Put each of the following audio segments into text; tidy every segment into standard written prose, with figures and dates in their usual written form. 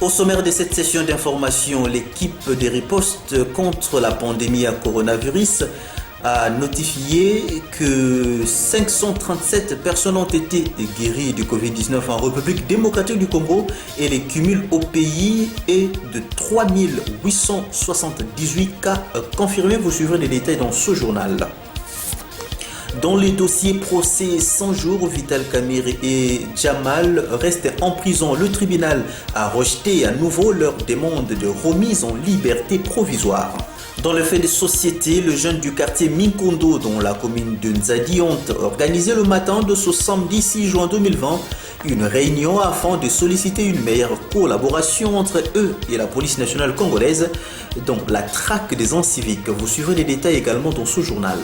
Au sommaire de cette session d'information, l'équipe des ripostes contre la pandémie à coronavirus a notifié que 537 personnes ont été guéries du Covid-19 en République démocratique du Congo et les cumuls au pays est de 3878 cas confirmés. Vous suivrez les détails dans ce journal. Dans les dossiers procès 100 jours, Vital Kamerhe et Jamal restent en prison. Le tribunal a rejeté à nouveau leur demande de remise en liberté provisoire. Dans le fait de société, les jeunes du quartier Minkondo, dont la commune de Nzadi, ont organisé le matin de ce samedi 6 juin 2020 une réunion afin de solliciter une meilleure collaboration entre eux et la police nationale congolaise dans la traque des inciviques. Vous suivrez les détails également dans ce journal.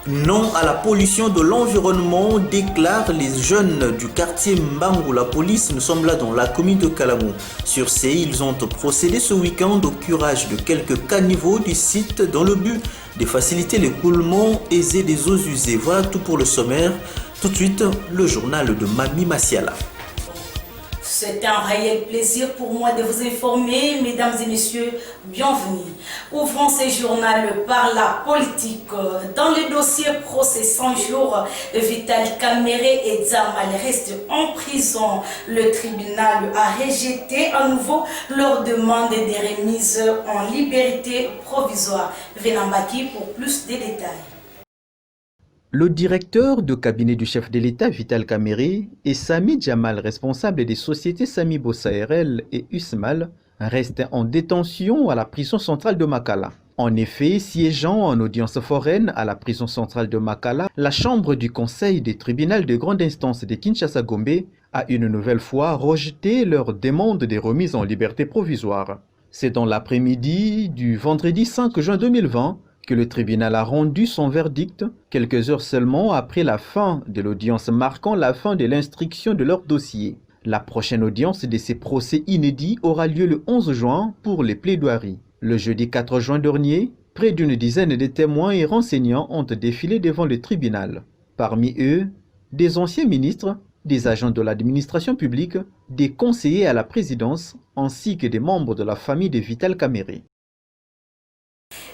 Non à la pollution de l'environnement, déclarent les jeunes du quartier Mbangu. La police, nous sommes là dans la commune de Kalamou. Sur ce, ils ont procédé ce week-end au curage de quelques caniveaux du site dans le but de faciliter l'écoulement aisé des eaux usées. Voilà tout pour le sommaire. Tout de suite, le journal de Mami Masiala. C'est un réel plaisir pour moi de vous informer, mesdames et messieurs, bienvenue. Ouvrons ce journal par la politique. Dans le dossier procès 100 jours, Vital Kamerhe et Jamal restent en prison. Le tribunal a rejeté à nouveau leur demande de remise en liberté provisoire. Venambaki pour plus de détails. Le directeur de cabinet du chef de l'État, Vital Kamerhe, et Sami Jamal, responsable des sociétés Sami Bossa RL et USMAL, restent en détention à la prison centrale de Makala. En effet, siégeant en audience foraine à la prison centrale de Makala, la chambre du conseil des tribunaux de grande instance de Kinshasa-Gombe a une nouvelle fois rejeté leur demande de remise en liberté provisoire. C'est dans l'après-midi du vendredi 5 juin 2020 que le tribunal a rendu son verdict, quelques heures seulement après la fin de l'audience marquant la fin de l'instruction de leur dossier. La prochaine audience de ces procès inédits aura lieu le 11 juin pour les plaidoiries. Le jeudi 4 juin dernier, près d'une dizaine de témoins et renseignants ont défilé devant le tribunal. Parmi eux, des anciens ministres, des agents de l'administration publique, des conseillers à la présidence, ainsi que des membres de la famille de Vital Kamerhe.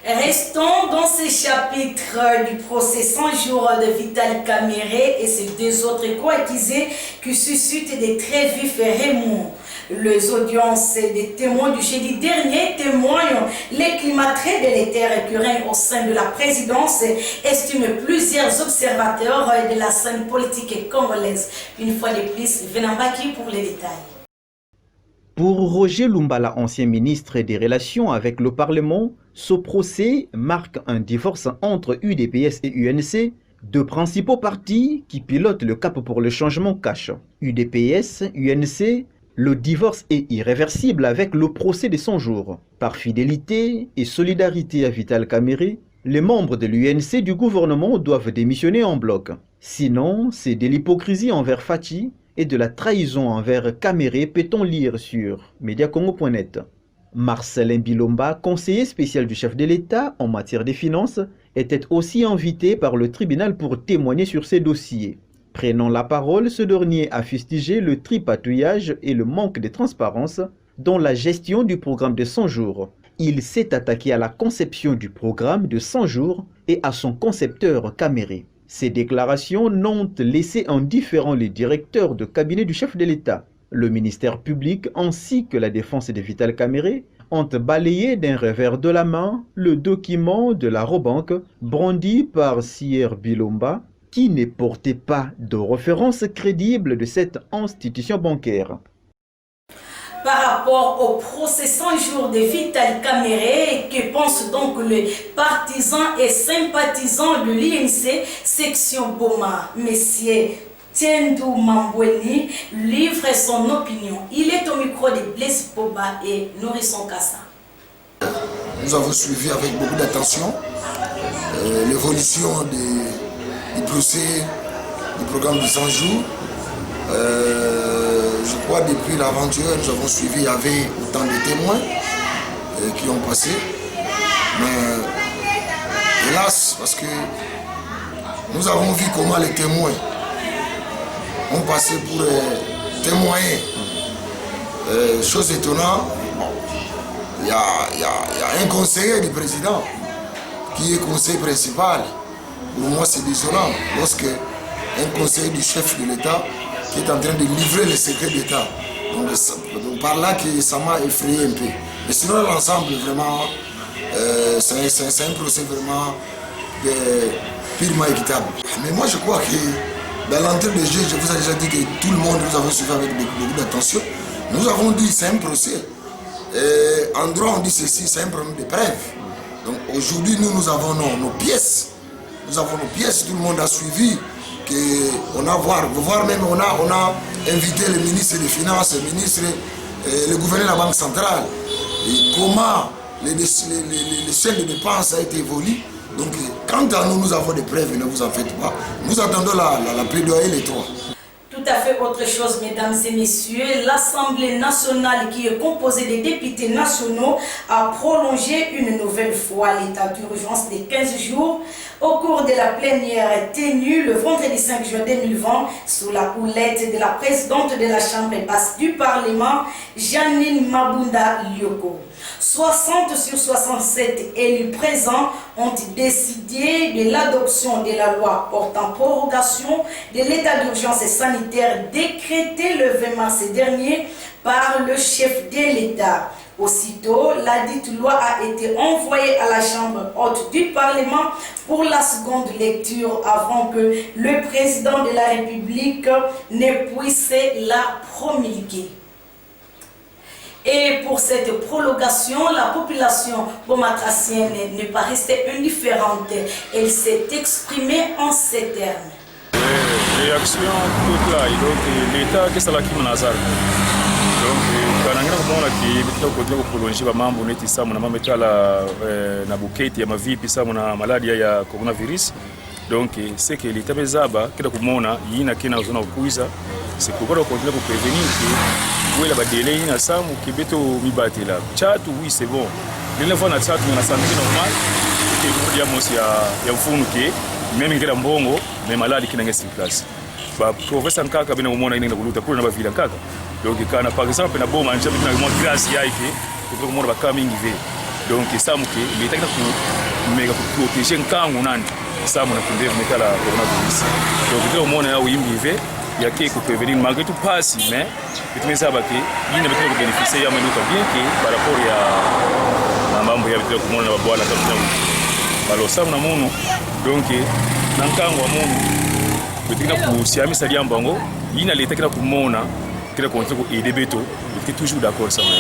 Restons dans ce chapitre du procès 100 jours de Vital Kamerhe et ses deux autres co-accusés qui suscitent des très vifs remous. Les audiences des témoins du jeudi dernier témoignent les climats très délétères qui règnent au sein de la présidence, estiment plusieurs observateurs de la scène politique congolaise. Une fois de plus, Venambaki pour les détails. Pour Roger Lumbala, ancien ministre des Relations avec le Parlement, ce procès marque un divorce entre UDPS et UNC, deux principaux partis qui pilotent le cap pour le changement cash. UDPS, UNC, le divorce est irréversible avec le procès de 100 jours. Par fidélité et solidarité à Vital Kamerhe, les membres de l'UNC du gouvernement doivent démissionner en bloc. Sinon, c'est de l'hypocrisie envers Fachi et de la trahison envers Kamerhe, peut-on lire sur mediacongo.net. Marcelin Bilomba, conseiller spécial du chef de l'État en matière des finances, était aussi invité par le tribunal pour témoigner sur ces dossiers. Prenant la parole, ce dernier a fustigé le tripatouillage et le manque de transparence dans la gestion du programme de 100 jours. Il s'est attaqué à la conception du programme de 100 jours et à son concepteur Kamerhe. Ces déclarations n'ont laissé indifférents les directeurs de cabinet du chef de l'État. Le ministère public ainsi que la défense de Vital Kamerhe ont balayé d'un revers de la main le document de la Robanque brandi par Sier Bilomba qui ne portait pas de référence crédible de cette institution bancaire. Par rapport au procès 100 jours de Vital Kamerhe, que pensent donc les partisans et sympathisants de l'INC section Boma? Monsieur Tiendou Mambweni livre son opinion. Il est au micro de Blaise Poba et Nourrisson Kassa. Nous avons suivi avec beaucoup d'attention l'évolution du procès du programme de 100 jours. Je crois depuis l'aventure, nous avons suivi, il y avait autant de témoins qui ont passé. Mais hélas, parce que nous avons vu comment les témoins ont passé pour témoigner Chose étonnante, il y a un conseiller du président qui est conseiller principal. Pour moi, c'est dissonant lorsque un conseiller du chef de l'État qui est en train de livrer les secrets d'État. Donc par là, ça m'a effrayé un peu. Mais sinon, l'ensemble, vraiment, c'est un procès vraiment purement équitable. Mais moi, je crois que dans l'entrée de jeu, je vous ai déjà dit que tout le monde nous avons suivi avec beaucoup d'attention. Nous avons dit que c'est un procès. En droit, on dit ceci, c'est un problème de preuve. Donc aujourd'hui, nous avons nos pièces. Nous avons nos pièces, tout le monde a suivi. On a invité le ministre des Finances, le gouverneur de la Banque centrale. Et comment les chaînes de dépenses ont été évoluées. Donc, quant à nous, nous avons des preuves, ne vous en faites pas. Nous attendons la plaidoyer les trois. Tout à fait autre chose, mesdames et messieurs. L'Assemblée nationale, qui est composée des députés nationaux, a prolongé une nouvelle fois l'état d'urgence de 15 jours au cours de la plénière tenue le vendredi 5 juin 2020 sous la houlette de la présidente de la Chambre basse du Parlement, Janine Mabunda Lioko. 60 sur 67 élus présents ont décidé de l'adoption de la loi portant prorogation de l'état d'urgence sanitaire décrété le 20 mars dernier par le chef de l'État. Aussitôt, la dite loi a été envoyée à la Chambre haute du Parlement pour la seconde lecture avant que le président de la République ne puisse la promulguer. Et pour cette prolongation, la population bomatracienne n'est pas restée indifférente. Elle s'est exprimée en ces termes. Réaction toute là, donc l'État qui est là qui menace. Donc quand on a qui peut prolonger ba mambo neti sa mona mametala na buketi ya mavipi sa mona malaria ya coronavirus. Donc c'est que l'État bezaba kila kumona yina kina zona kuiza c'est pour continuer pour prévenir que la badele ina samu kibeto mibatela chatu oui c'est bon les fois na chatu na santé normal que pour dia mosi ya mfunu ke même ngera mbongo mais maladi kina ngesi place ba professeur Nkaka bena umona ina kuluta kule na bavila Nkaka donc kana par exemple na boma nje na mo grâce yake pour kumona ba kamingi ve donc samu ke l'État ku mega pour protéger nkangu nani samu na kunde metala coronavirus donc ndio umona ya uyimbi ve il y a qui peut prévenir malgré tout pas si mais tu me savais que il ne peut pas bénéficier à même bien que par rapport à mambo ya vitu kumona na bwana kama balo samu na muno donc nankango muno betina kusiamisa liambango ina leta kila kumona kila kontra ko aider beto était toujours d'accord ça moi.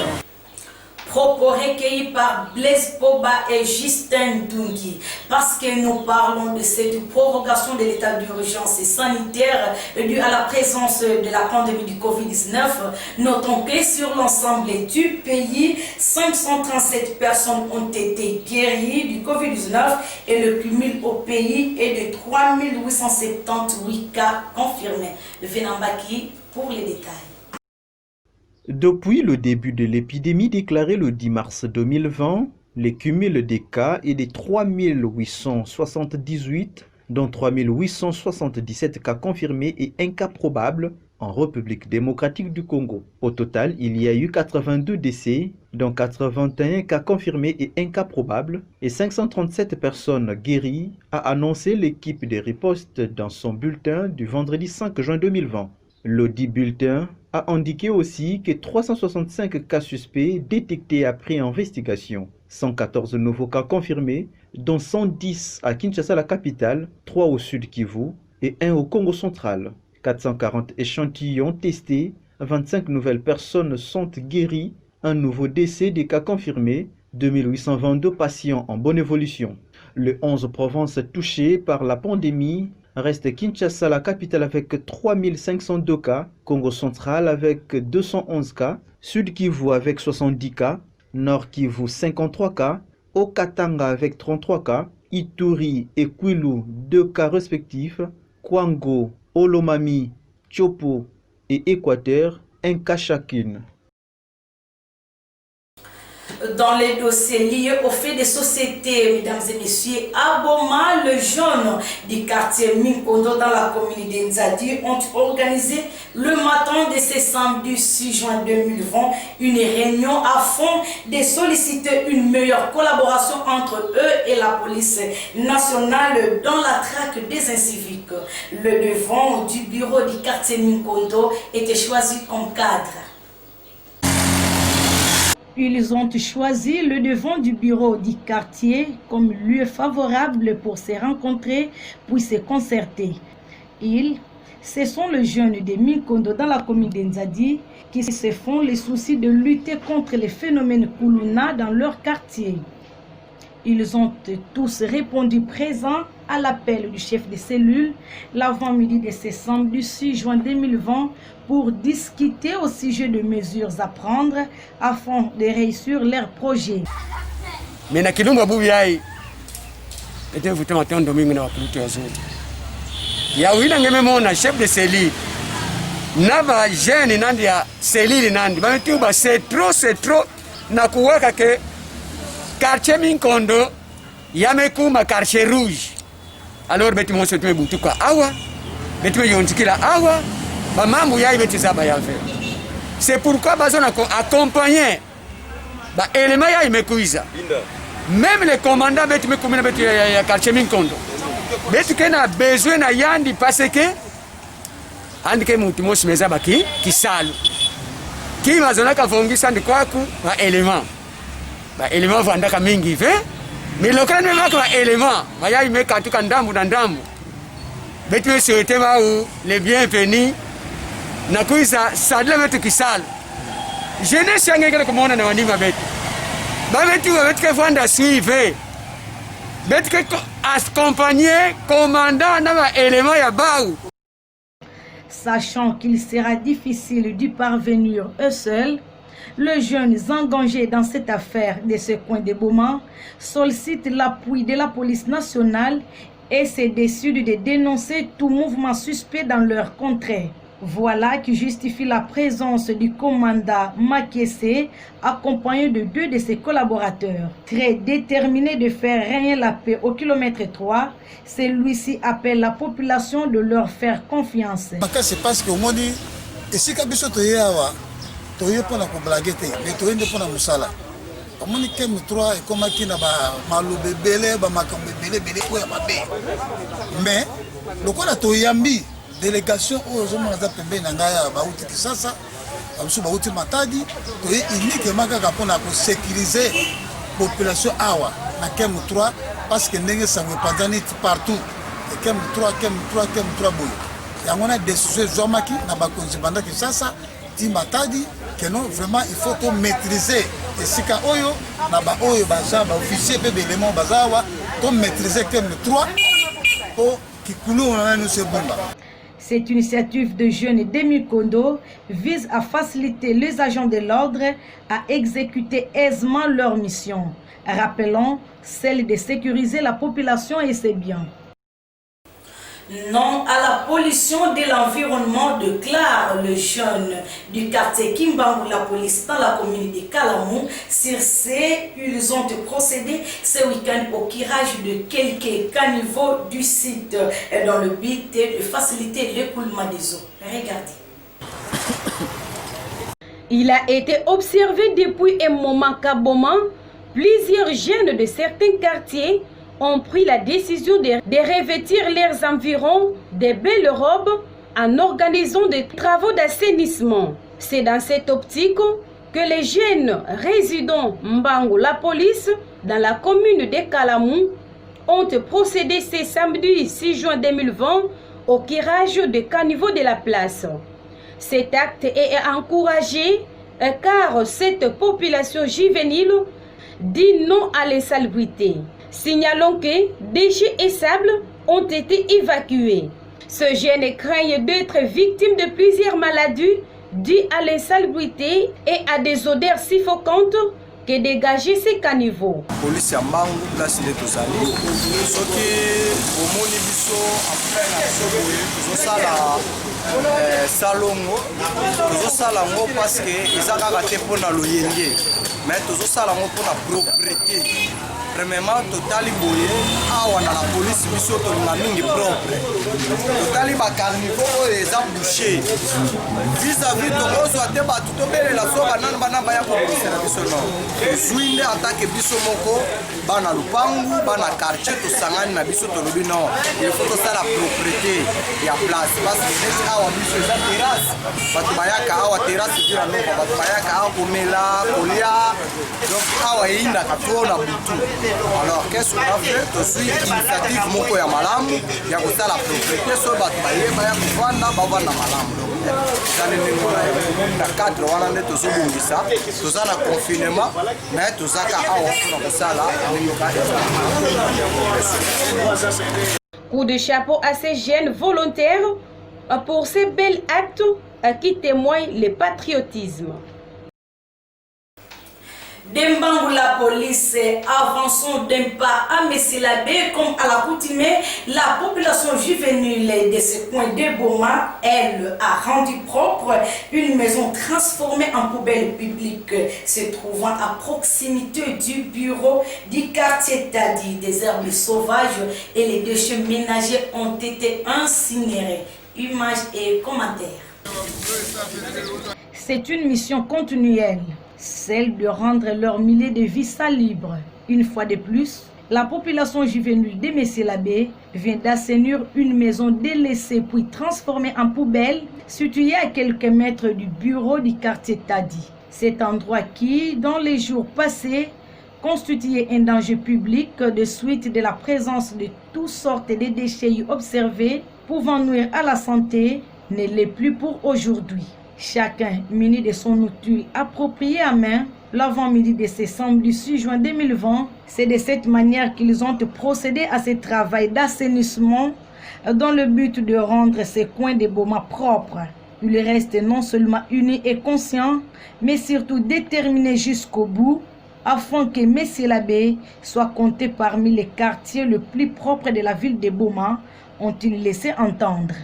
Propos recueillis par Blaise Poba et Justin Dungi. Parce que nous parlons de cette prorogation de l'état d'urgence sanitaire due à la présence de la pandémie du Covid-19, notons que sur l'ensemble du pays, 537 personnes ont été guéries du Covid-19 et le cumul au pays est de 3878 cas confirmés. Venambaki pour les détails. Depuis le début de l'épidémie déclarée le 10 mars 2020, le cumul des cas est de 3878, dont 3877 cas confirmés et un cas probable en République démocratique du Congo. Au total, il y a eu 82 décès, dont 81 cas confirmés et un cas probable, et 537 personnes guéries, a annoncé l'équipe de riposte dans son bulletin du vendredi 5 juin 2020. L'audit bulletin a indiqué aussi que 365 cas suspects détectés après investigation, 114 nouveaux cas confirmés, dont 110 à Kinshasa, la capitale, 3 au sud Kivu et 1 au Congo central. 440 échantillons testés, 25 nouvelles personnes sont guéries, un nouveau décès des cas confirmés, 2822 patients en bonne évolution. Les 11 provinces touchées par la pandémie reste Kinshasa, la capitale, avec 3502 cas, Congo central avec 211 cas, Sud Kivu avec 70 cas, Nord Kivu 53 cas, Okatanga avec 33 cas, Ituri et Kwilu 2 cas respectifs, Kwango, Olomami, Tchopo et Équateur 1 cas chacune. Dans les dossiers liés au fait des sociétés, mesdames et messieurs, à Boma, le jeune du quartier Minkondo dans la commune d'Enzadi ont organisé le matin de ce samedi 6 juin 2020 une réunion afin de solliciter une meilleure collaboration entre eux et la police nationale dans la traque des inciviques. Le devant du bureau du quartier Minkondo était choisi comme cadre. Ils ont choisi le devant du bureau du quartier comme lieu favorable pour se rencontrer, puis se concerter. Ce sont les jeunes de Minkondo dans la commune d'Enzadi qui se font les soucis de lutter contre les phénomènes Kuluna dans leur quartier. Ils ont tous répondu présents à l'appel du chef de cellule l'avant-midi de ce samedi 6 juin 2020 pour discuter au sujet de mesures à prendre afin de réussir leur projet. Mais na kilumba bubi ai ete vuta matondo mingi na wakuti wazuri ya wina ngeme mona chef de cellule na ba jeune nandi ya cellule nandi ba metuba c'est trop na kuweka ke quartier Minkondo yamekuma quartier rouge. Alors beti monso tume butuka awa beti me yontikila awa ba mambo yai beti zaba ya fait. C'est pourquoi bazona accompagner ba élément yai mekuiza. Même les commandants beti me kumina beti ya quartier Minkondo. Beti kena besoin na yandi parce que andi ke mutu mosi mezaba ki kisalu. Ki bazona ka vongisa ndi kwaku ba élément. Ba élément vandaka mingi ve. Mais le cas même avec l'élément, il me quand tu kandambu ndambu. Betu souhaiter ma ou les bienvenus. Na kuisa sadle betu kisal. Je ne sais pas comment on a wani mabet. Ba betu ke vanda suivre. Betu ke accompagner commandant na élément ya baou. Sachant qu'il sera difficile d'y parvenir eux seuls, les jeunes engagés dans cette affaire de ce coin de Boma sollicitent l'appui de la police nationale et se décident de dénoncer tout mouvement suspect dans leur contrée. Voilà qui justifie la présence du commandant Makiese accompagné de 2 de ses collaborateurs. Très déterminé de faire régner la paix au kilomètre 3, celui-ci appelle la population de leur faire confiance. C'est parce que au moins ici toye pona ko blagete mais toye nde pona musala amoni kem 3 et comme akina ba malobe belé ba makambe belé ko ya mabe mais lokola toyambi délégation ozo mona pembe na ngaya ba uti kisasa amsu ba uti matadi toye uniquement kaka pona ko sécuriser population awa na kem 3 parce que ndenge sangwe panzani partout et kem 3 boyo yangona décision zomaki na ba konzibanda kisasa ti matadi que non vraiment il faut qu'on maîtriser et si ka oyo na ba oyo baza ba officier pe élément bazawa qu'on maîtriser comme 3 pour kikulu on nous se bomba. Cette initiative de jeunes de Minkondo vise à faciliter les agents de l'ordre à exécuter aisément leur mission. Rappelons celle de sécuriser la population et ses biens. Non à la pollution de l'environnement, déclare le jeune du quartier Kimbangu, la police dans la commune de Kalamou. Sur ces, ils ont procédé ce week-end au curage de quelques caniveaux du site dans le but de faciliter l'écoulement des eaux. Regardez. Il a été observé depuis un moment qu'à Boma, plusieurs jeunes de certains quartiers ont pris la décision de revêtir leurs environs de belles robes en organisant des travaux d'assainissement. C'est dans cette optique que les jeunes résidents Mbangu, la police, dans la commune de Kalamou, ont procédé ce samedi 6 juin 2020 au curage des caniveaux de la place. Cet acte est encouragé car cette population juvénile dit non à l'insalubrité. Signalons que déchets et sable ont été évacués. Ce jeune craint d'être victime de plusieurs maladies dues à l'insalubrité et à des odeurs suffocantes que dégager ces caniveaux. Police ya mbangu place de tozali soki omoni biso après na soboye tozosala salongo tozosala ngo parce que eza kaka te mpona loyenge mais tozosala ngo mpona propriété. Premièrement, totali boye awa na la police biso tolinga mingi propre totali bacarnivore oyo eza bouché vis-à-vis tokozwa te bato tobelela so banani bana baya kopolisa biso non tozwi nde atake biso moko bana lupangu bana quartier tosangani na biso tolobi non il faut tosala propriété ya place parce que neti awa biso eza terrasse bato bayaka awa terrasse vila nova bato bayaka awa komela kolia donc awa eyindaka to na butu. Alors qu'est-ce qu'on a fait? Tozwi initiative moko ya malamu ya kosala propriété so bato bayeba ya kovanda bavanda malamu zane ndenge na cadre wana nde tozobongisa toza na confinement mais tozaka awa mpona kosala ndenge Coup de chapeau à ces jeunes volontaires pour ces bels actes qui témoignent le patriotisme. Dembangu la police, avançons d'un pas à Messilabé comme à l'accoutumée, la population juvénile de ce coin de Boma, elle, a rendu propre une maison transformée en poubelle publique se trouvant à proximité du bureau du quartier Tadi. Des herbes sauvages et les déchets ménagers ont été incinérés. Images et commentaires. C'est une mission continuelle, celle de rendre leurs milliers de vies salubres. Une fois de plus, la population juvénile de Messilabé vient d'assainir une maison délaissée puis transformée en poubelle située à quelques mètres du bureau du quartier Tadi. Cet endroit qui, dans les jours passés, constituait un danger public de suite de la présence de toutes sortes de déchets observés pouvant nuire à la santé, ne l'est plus pour aujourd'hui. Chacun muni de son outil approprié à main, l'avant-midi de ce samedi 6 juin 2020, c'est de cette manière qu'ils ont procédé à ce travail d'assainissement dans le but de rendre ces coins de Boma propres. Ils restent non seulement unis et conscients, mais surtout déterminés jusqu'au bout, afin que Messilabé soit compté parmi les quartiers les plus propres de la ville de Boma, ont-ils laissé entendre.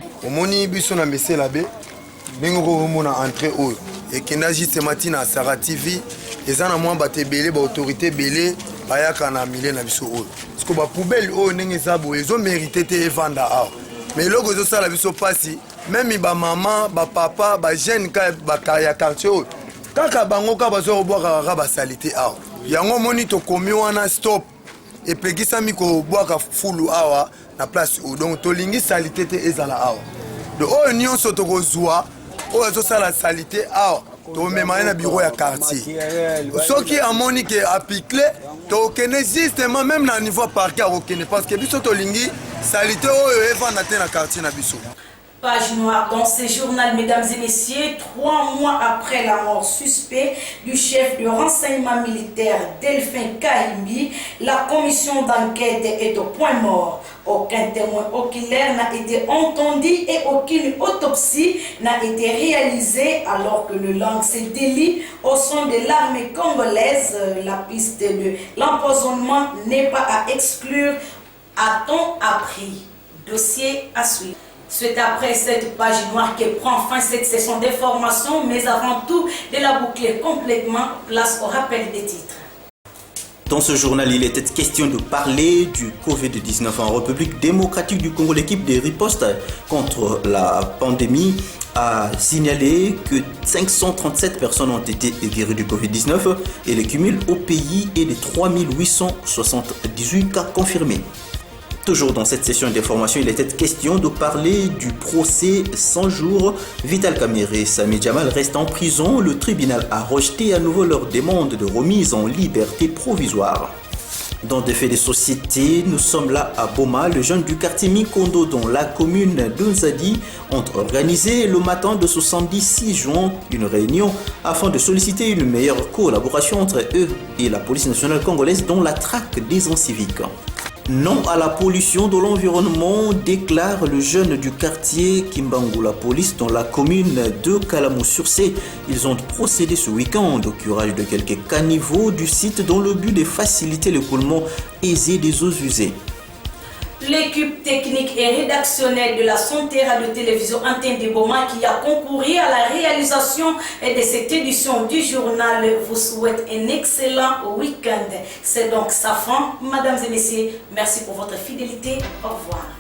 Bengo mona entrée haut et kena juste matina Sarah TV ezana mwa batebele ba autorité belé bayaka na milé na biso haut parce que ba poubelle haut ndenge sabo ezo mérité te evanda a mais logo zo sala biso pasi même ba maman ba papa ba jeune ka ba ya quartier haut kaka bango ka bazo boka ka ba salité a yango moni to komi wana stop et pegisa mi ko boka fulu awa na place haut donc to lingi salité te ezala awa de haut union soto ko zwa o ça la salité ah to même na bureau ya quartier ce qui a moni que appliqué to connaît justement même na niveau parquet au connaît parce que biso to lingi salité o eva na te na quartier na biso. Page noire dans ce journal, mesdames et messieurs, 3 mois après la mort suspect du chef de renseignement militaire Delphin Kahimbi, la commission d'enquête est au point mort. Aucun témoin oculaire n'a été entendu et aucune autopsie n'a été réalisée alors que le langue se délie au son de l'armée congolaise. La piste de l'empoisonnement n'est pas à exclure, a-t-on appris. Dossier à suivre. C'est après cette page noire que prend fin cette session d'information, mais avant tout, de la boucler complètement, place au rappel des titres. Dans ce journal, il était question de parler du Covid-19 en République démocratique du Congo. L'équipe de riposte contre la pandémie a signalé que 537 personnes ont été guéries du Covid-19 et le cumul au pays est de 3878 cas confirmés. Toujours dans cette session d'information, il était question de parler du procès 100 jours. Vital Kamerhe et Sami Jamal restent en prison. Le tribunal a rejeté à nouveau leur demande de remise en liberté provisoire. Dans des faits de société, nous sommes là à Boma. Les jeunes du quartier Mikondo, dans la commune d'Unzadi, ont organisé le matin de ce samedi 6 juin une réunion afin de solliciter une meilleure collaboration entre eux et la police nationale congolaise dans la traque des enciviques. Non à la pollution de l'environnement, déclare le jeune du quartier Kimbangula Police dans la commune de Kalamou-sur-Sé. Ils ont procédé ce week-end au curage de quelques caniveaux du site dans le but de faciliter l'écoulement aisé des eaux usées. L'équipe technique et rédactionnelle de la Santé Radio-Télévision Antenne de Boma qui a concouru à la réalisation de cette édition du journal vous souhaite un excellent week-end. C'est donc sa fin. Mesdames et messieurs, merci pour votre fidélité. Au revoir.